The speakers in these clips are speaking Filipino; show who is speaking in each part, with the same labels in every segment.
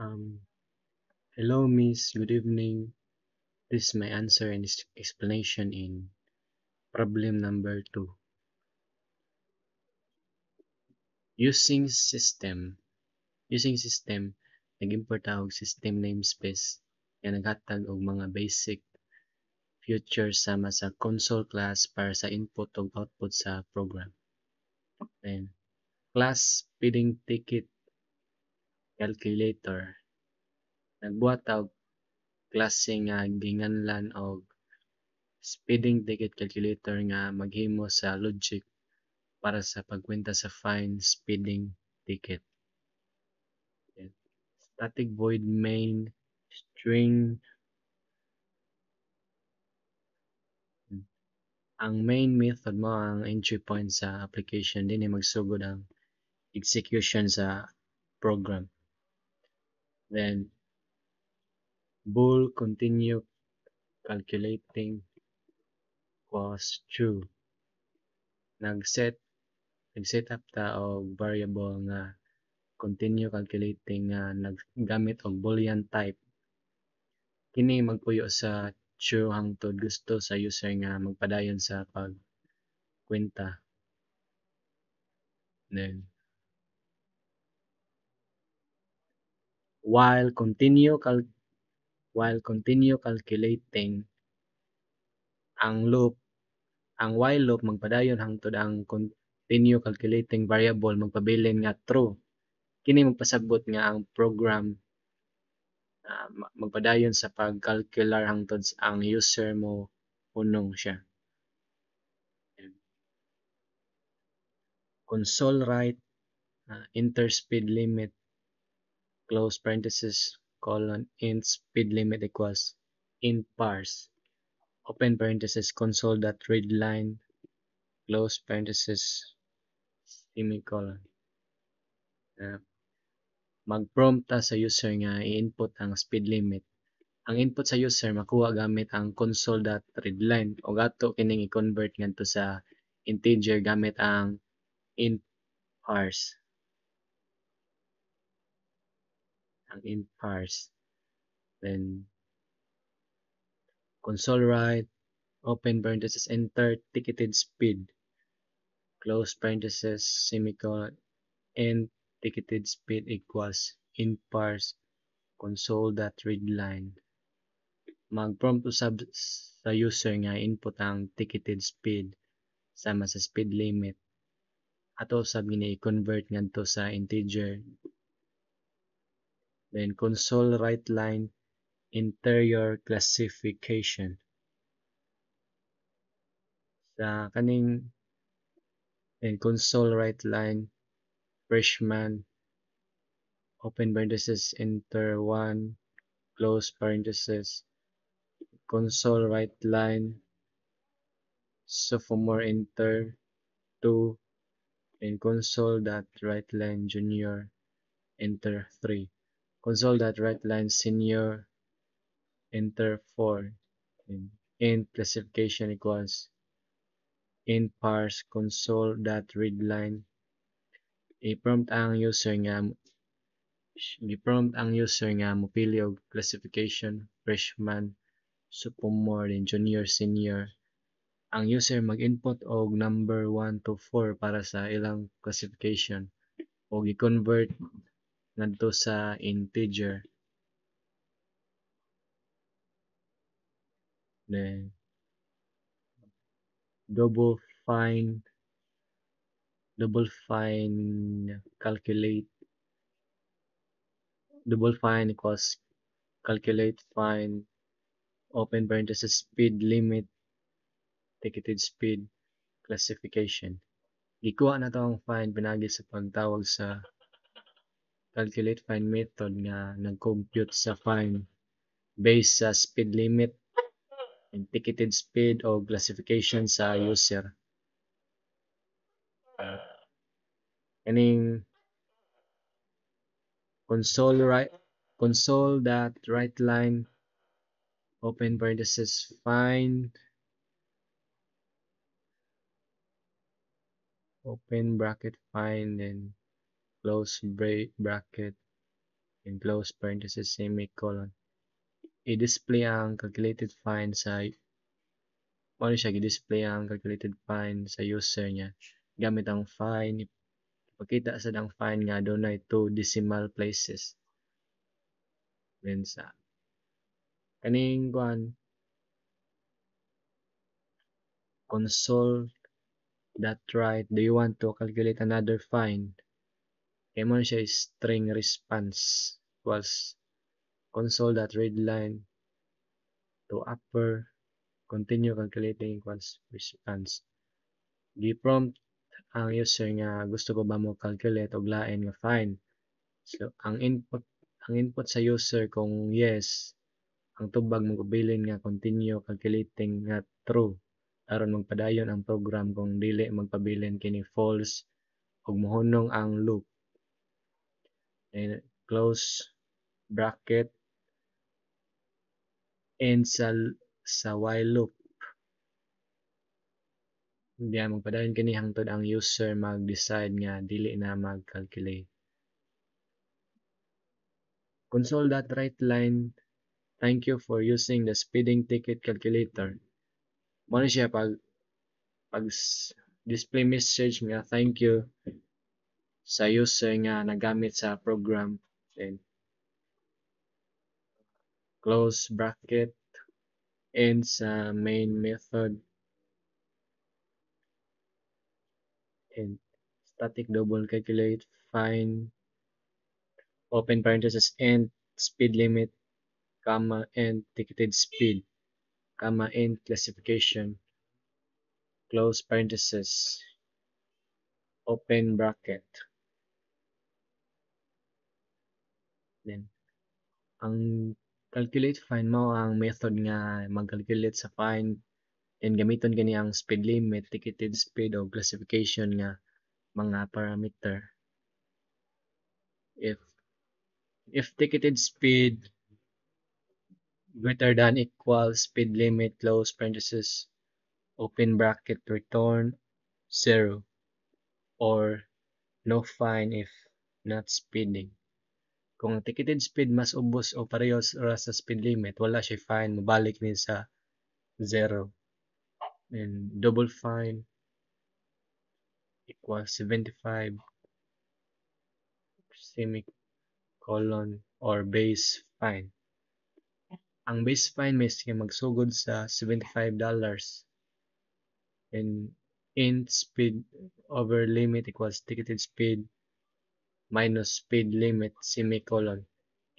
Speaker 1: Um, Hello, Miss. Good evening. This is my answer and explanation in problem number two. Using system. Using system, nag-import ta og system namespace nga naghatag og mga basic features sama sa console class para sa input ug output sa program. Then, class speeding ticket calculator. Nagbuhat ta og klase nga ginganlan og speeding ticket calculator nga maghimo sa logic para sa pagkwenta sa fine speeding ticket. Then, static void main string. Ang main method mo ang entry point sa application dinhi magsugod ang execution sa program. Then bool continue calculating was true. Nag-set nag-set up ta og variable nga continue calculating nga naggamit og boolean type. Kini magpuyo sa true hangtod gusto sa user nga magpadayon sa pagkwenta. Then while continue calculating ang loop ang while loop magpadayon hangtod ang continue calculating variable magpabilin nga true. Kini magpasabot nga ang program magpadayon sa pag-calcular hangtod ang user mo unong siya. Console write enter speed limit close parenthesis colon int speed limit equals int parse open parenthesis console dot read line close parenthesis semicolon. Mag-prompt ta sa user nga i-input ang speed limit. Ang input sa user makuha gamit ang console.readline o ato kining i-convert ngadto sa integer gamit ang int parse. Ang int parse. Then console write open parenthesis enter ticketed speed close parenthesis semicolon and ticketed speed equals int parse console.readline. Mag-prompt usab sa user nga input ang ticketed speed sama sa speed limit ato usab gini i-convert ngadto sa integer. Then console write line interior classification sa kaning then console write line freshman open parenthesis enter 1 close parenthesis console write line sophomore enter 2 and console.writeline junior enter 3 console.writeline senior enter 4 and int classification equals int parse console.readline i-prompt ang user nga mopili og classification freshman sophomore and junior senior. Ang user mag-input og number 1 to 4 para sa ilang classification ug i-convert ngadto sa integer. Then double fine calculate double fine equals calculate fine open parenthesis speed limit ticketed speed classification. Gikuha na to ang fine pinagi sa pagtawag sa calculate fine method nga nag-compute sa fine based sa speed limit and ticketed speed o classification sa user. Kaning console.writeline open parenthesis fine open bracket fine then close bracket in close parenthesis semicolon. I-display ang calculated fine sa Mao siya gi-display ang calculated fine sa user niya gamit ang fine. Ipakita sa ang fine nga adunay two decimal places. Then sa kaning kuan console that write, do you want to calculate another fine? Kaya mo siya string response equals console that read line to upper continue calculating equals response. Gi-prompt ang user nga gusto ko ba mo calculate og lain nga fine. So ang input sa user kung yes, ang tubag mo gabilin nga continue calculating nga true aron magpadayon ang program kung dili magpabilin kini false ug mohunong ang loop. And close bracket end sa while loop. Diya magpadayon kini hangtod ang user mag-decide nga dili na mag-calculate. Console.writeLine, thank you for using the speeding ticket calculator. Mao siya pag display message nga thank you sa user nga nagamit sa program. Then close bracket end sa main method and static double calculate fine open parenthesis end speed limit comma end ticketed speed comma end classification close parenthesis open bracket. Then ang calculate fine mao ang method nga mag-calculate sa fine and gamiton kini ang speed limit, ticketed speed o classification nga mga parameter. If ticketed speed greater than equal speed limit close parenthesis open bracket return 0 or no fine if not speeding. Kung ang ticketed speed mas ubos o pareho ra sa speed limit, wala siya fine, mabalik ni sa 0. And double fine equals 75 semicolon or base fine. Ang base fine may sige magsugod sa $75 and in speed over limit equals ticketed speed minus speed limit semicolon.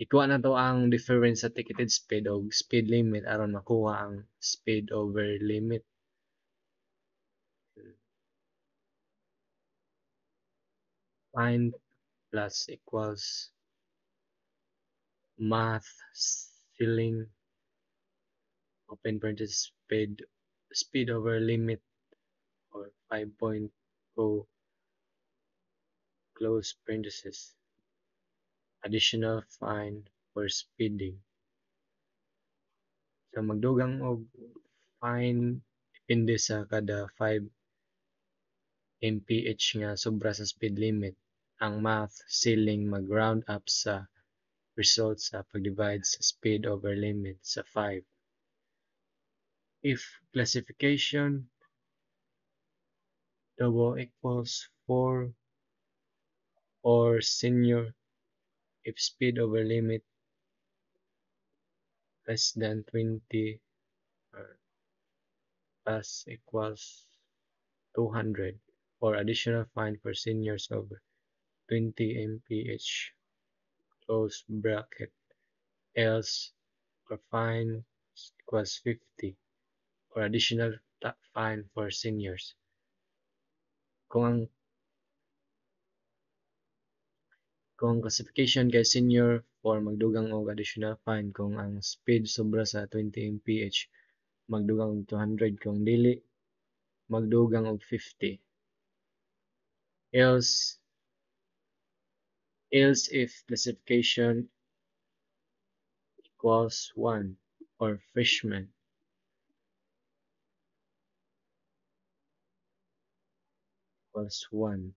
Speaker 1: Ikuha na to ang difference sa ticketed speed o speed limit aron makuha ang speed over limit. Fine plus equals math ceiling open parenthesis speed over limit or 5.0 close parenthesis additional fine for speeding. So magdugang og fine depende sa kada 5 mph nga sobra sa speed limit. Ang math ceiling mag-round up sa result sa pag-divide sa speed over limit sa 5. If classification double equals 4 or senior, if speed over limit less than 20 or plus equals 200 or additional fine for seniors over 20 mph close bracket else or fine equals 50 or additional fine for seniors. Kung ang classification kay senior for magdugang og additional fine kung ang speed sobra sa 20 mph magdugang og 200 kung dili magdugang og 50. Else if classification equals 1 or freshman equals 1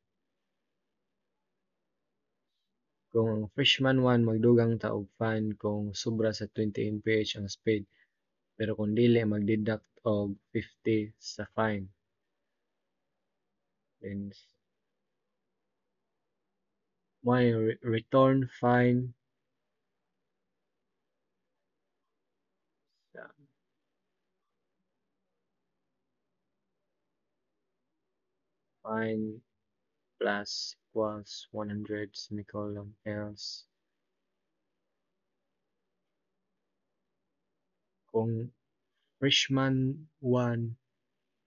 Speaker 1: Kung ang freshman 1 magdugang ta og fine kung sobra sa 20 mph ang speed, pero kung dili magdeduct og 50 sa fine. Then may return fine sa fine plus equals 100 semicolon else kung freshman 1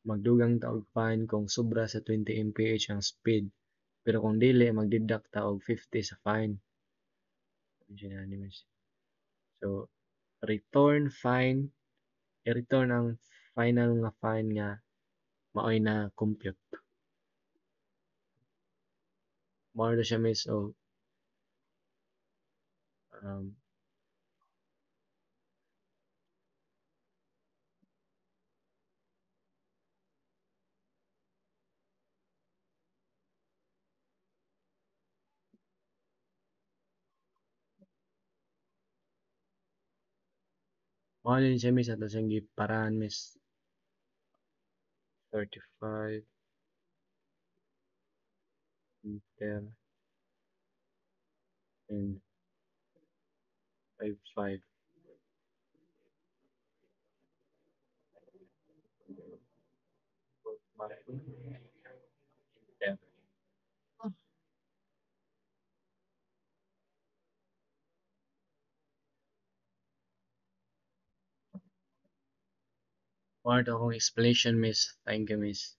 Speaker 1: magdugang ta og fine kung sobra sa 20 mph ang speed, pero kung dili magdeduct ta og 50 sa fine. Unanimous. So return fine, i-return ang final nga fine nga maoy na compute. Mao na siya miss og um, mao din siya miss ato siyang giparahan miss 35 meter and 55. Yeah. Part akong explanation miss. Thank you miss.